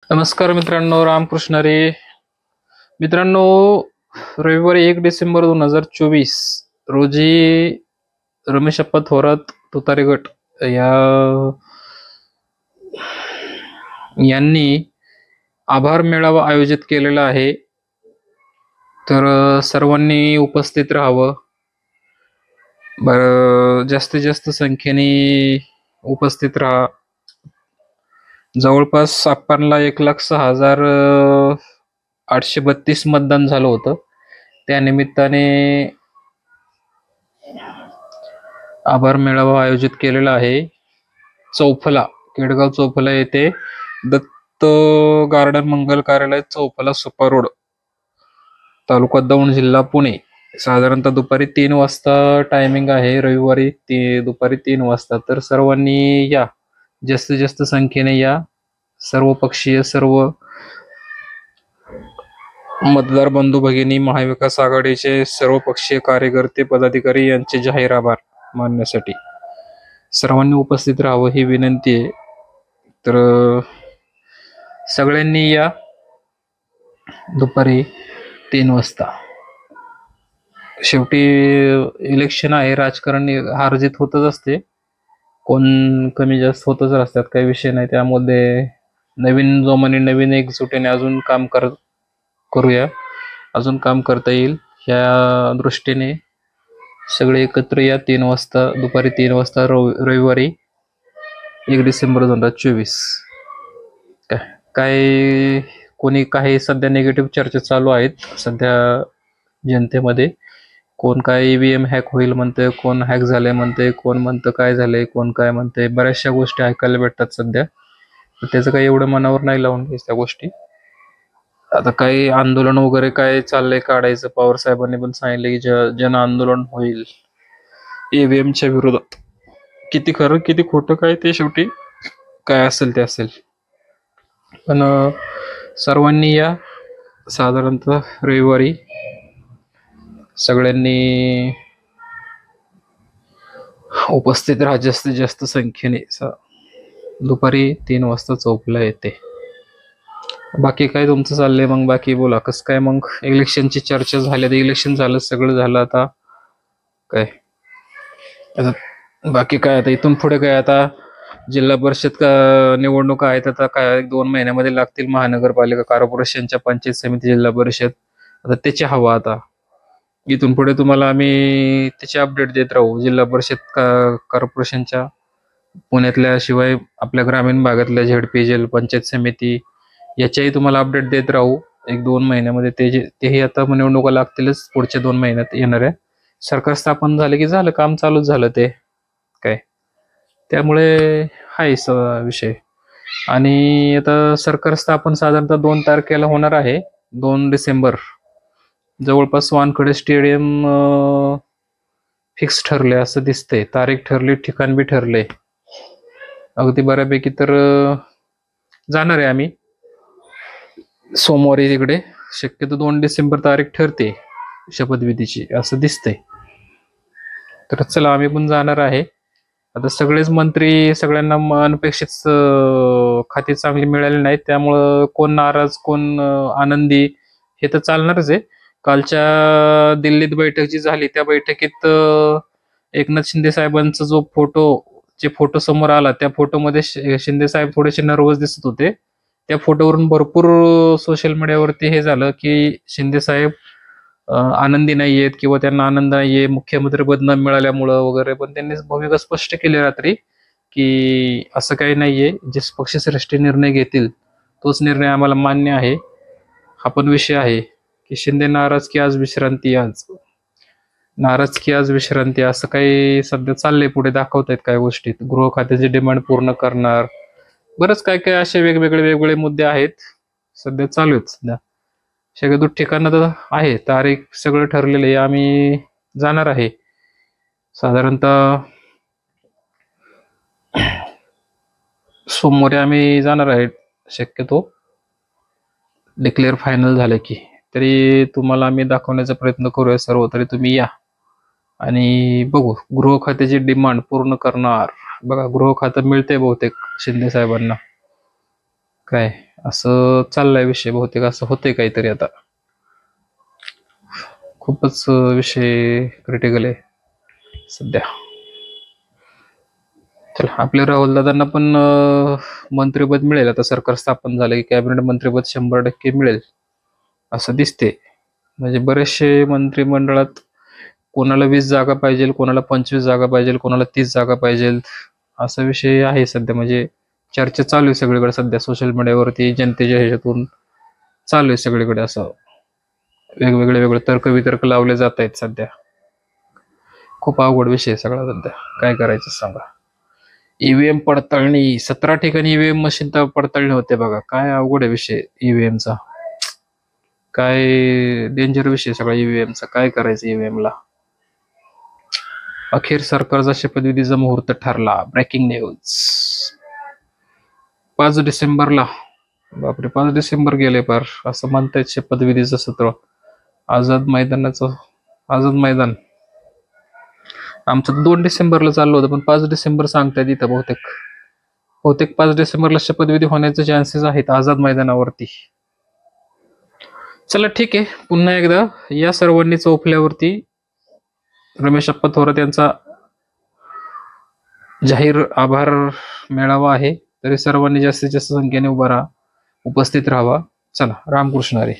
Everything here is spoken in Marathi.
नमस्कार मित्रांनो, रामकृष्ण हरी. मित्रांनो, रविवारी 1 डिसेंबर 2024 रोजी रमेशप्पा थोरात तुतारी गट यांनी आभार मेळावा आयोजित केलेला आहे. तर सर्वांनी उपस्थित राहावं. जास्तीत जास्त संख्येने उपस्थित राहा. जवळपास आपणला 1,06,832 मतदान झालं होतं. त्या निमित्ताने आभार मेळावा आयोजित केलेला आहे. चौफला, केडगाव चौफला येथे दत्त गार्डन मंगल कार्यालय, चौफला सुपा रोड, तालुका दौंड, जिल्हा पुणे. साधारणतः दुपारी 3 वाजता टायमिंग आहे. रविवारी दुपारी 3 वाजता. तर सर्वांनी या, जास्तीत जास्त संख्येने या. सर्व पक्षीय, सर्व मतदार बंधू भगिनी, महाविकास आघाडीचे सर्व पक्षीय कार्यकर्ते, पदाधिकारी यांचे जाहीर आभार मानण्यासाठी सर्वांनी उपस्थित राहावं ही विनंती आहे. तर सगळ्यांनी या दुपारी 3 वाजता. शेवटी इलेक्शन आहे, राजकारण हारजीत होतच असते, कोण कमी जास्त होतच असतात, काही विषय नाही. त्यामध्ये नवीन जोमाने, नवीन एकजुटीने अजून काम करूया, अजून काम करता येईल. या दृष्टीने सगळे एकत्र या 3 वाजता, दुपारी 3 वाजता, रविवारी 1 डिसेंबर 2024. काय कोणी काही सध्या निगेटिव्ह चर्चा चालू आहेत सध्या जनतेमध्ये. कोण काय ईव्हीएम हॅक होईल म्हणते, कोण हॅक झाले म्हणते, कोण म्हणतं काय झालंय, कोण काय म्हणते. बऱ्याचशा गोष्टी ऐकायला भेटतात सध्या. त्याचं काही एवढं मनावर नाही लावून घ्यायचं त्या गोष्टी. आता काही आंदोलन वगैरे काय चाललंय काढायचं, पवार साहेबांनी पण सांगितलं की जन आंदोलन होईल ईव्हीएमच्या विरोधात. किती खरं किती खोटं काय ते शेवटी काय असेल ते असेल. पण सर्वांनी या, साधारणतः रविवारी सगळ्यांनी उपस्थित राहा जास्तीत जास्त संख्येने. दुपारी 3 वाजता चौफला येते. बाकी काय तुमचं चाललंय मग? बाकी बोला, कसं काय मग? इलेक्शनची चर्चा झाली, आता इलेक्शन झालं, सगळं झालं. आता काय, आता बाकी काय, आता इथून पुढे काय, आता जिल्हा परिषद निवडणुका आहेत. आता काय 2 महिन्यामध्ये लागतील. महानगरपालिका, कॉर्पोरेशनच्या, पंचायत समिती, जिल्हा परिषद. आता त्याची हवा. आता इथून पुढे तुम्हाला आम्ही त्याची अपडेट देत राहू. जिल्हा परिषद, कॉर्पोरेशनच्या, पुण्यातल्या, शिवाय आपल्या ग्रामीण भागातल्या झेडपीजेल, पंचायत समिती, याच्याही तुम्हाला अपडेट देत राहू 1-2 महिन्यामध्ये. तेही आता निवडणुका लागतीलच पुढच्या 2 महिन्यात येणाऱ्या. सरकार स्थापन झालं की झालं, काम चालूच झालं ते काय. त्यामुळे हाय विषय. आणि आता सरकार स्थापन साधारणतः 2 तारखेला होणार आहे, 2 डिसेंबर. जवळपास वानखडे स्टेडियम फिक्स ठरले असं दिसतंय. तारीख ठरली, ठिकाण बी ठरले अगदी बऱ्यापैकी. तर जाणार आहे आम्ही सोमवारी तिकडे. शक्यतो 2 डिसेंबर तारीख ठरते शपथविधीची असं दिसतंय. तर चला, आम्ही पण जाणार आहे. आता सगळेच मंत्री, सगळ्यांना अनपेक्षित खाती चांगली मिळाली नाहीत. त्यामुळं कोण नाराज, कोण आनंदी, हे तर चालणारच आहे. कालच्या दिल्लीत बैठक जी झाली, त्या बैठकीत एकनाथ शिंदे साहेबांचा जो फोटो समोर आला, त्या फोटोमध्ये शिंदे साहेब थोडेसे नर्वस दिसत होते. त्या फोटोवरून भरपूर सोशल मीडियावरती हे झालं की शिंदे साहेब आनंदी नाहीयेत किंवा त्यांना आनंद नाहीये मुख्यमंत्रीपद न मिळाल्यामुळं वगैरे. पण त्यांनी भूमिका स्पष्ट केली रात्री की असं काही नाहीये, जे पक्षश्रेष्ठी निर्णय घेतील तोच निर्णय आम्हाला मान्य आहे. हा पण विषय आहे की शिंदे नाराज की आज विश्रांती, नाराज की आज विश्रांती, असं काही सध्या चाललंय. पुढे दाखवतायत काय गोष्टी. गृह खात्याची डिमांड पूर्ण करणार, बरंच काय काय असे वेगवेगळे मुद्दे आहेत सध्या चालू आहेत. सध्या शक्यतो ठिकाण तर आहे, तारीख सगळं ठरलेलं आहे. आम्ही जाणार आहे साधारणतः सोमवारी. आम्ही जाणार आहे शक्यतो, डिक्लेअर फायनल झालं की. तरी तुम्हाला आम्ही दाखवण्याचा प्रयत्न करूया सर्व. तरी तुम्ही या आणि बघू. गृह खात्याची डिमांड पूर्ण करणार. बघा, गृह खातं मिळते बहुतेक शिंदे साहेबांना काय. असं चाललाय विषय. बहुतेक असं होतंय काहीतरी आता. खूपच विषय क्रिटिकल आहे सध्या. चला, आपल्या राहुल दादांना पण मंत्रिपद मिळेल. आता सरकार स्थापन झालं की कॅबिनेट मंत्रिपद 100% मिळेल असं दिसते. म्हणजे बरेचसे मंत्रिमंडळात कोणाला 20 जागा पाहिजे, कोणाला 25 जागा पाहिजे, कोणाला 30 जागा पाहिजे, असा विषय आहे सध्या. म्हणजे चर्चा चालू आहे सगळीकडे सध्या, सोशल मीडियावरती जनतेच्या ह्याच्यातून चालू आहे सगळीकडे. असं वेगवेगळे तर्कवितर्क लावले जात आहेत सध्या. खूप अवघड विषय आहे सगळा सध्या. काय करायचं सांगा. ईव्हीएम पडताळणी 17 ठिकाणी ईव्हीएम मशीन पडताळणी होते बघा. काय अवघड आहे विषय ईव्हीएमचा. काय डेंजर विषय सगळा ईव्हीएमचा. काय करायचं ईव्हीएमला. अखेर सरकारचा शपथविधीचा मुहूर्त ठरला. Breaking news. 5 डिसेंबरला. बापरे, 5 डिसेंबर गेले पार. असं म्हणतायत शपथविधीचं सत्र आझाद मैदान. आमचं 2 डिसेंबरला चाललं होतं, पण 5 डिसेंबर सांगतायत इथं. बहुतेक 5 डिसेंबरला शपथविधी होण्याचे चान्सेस आहेत आझाद मैदानावरती. चला ठीक आहे. पुन्हा एकदा या सर्वांनी चोपल्यावरती रमेश अप्पा थोरात यांचा जाहीर आभार मेळावा आहे. तरी सर्वांनी जास्तीत जास्त संख्येने उपस्थित राहावा. चला, रामकृष्ण हरी.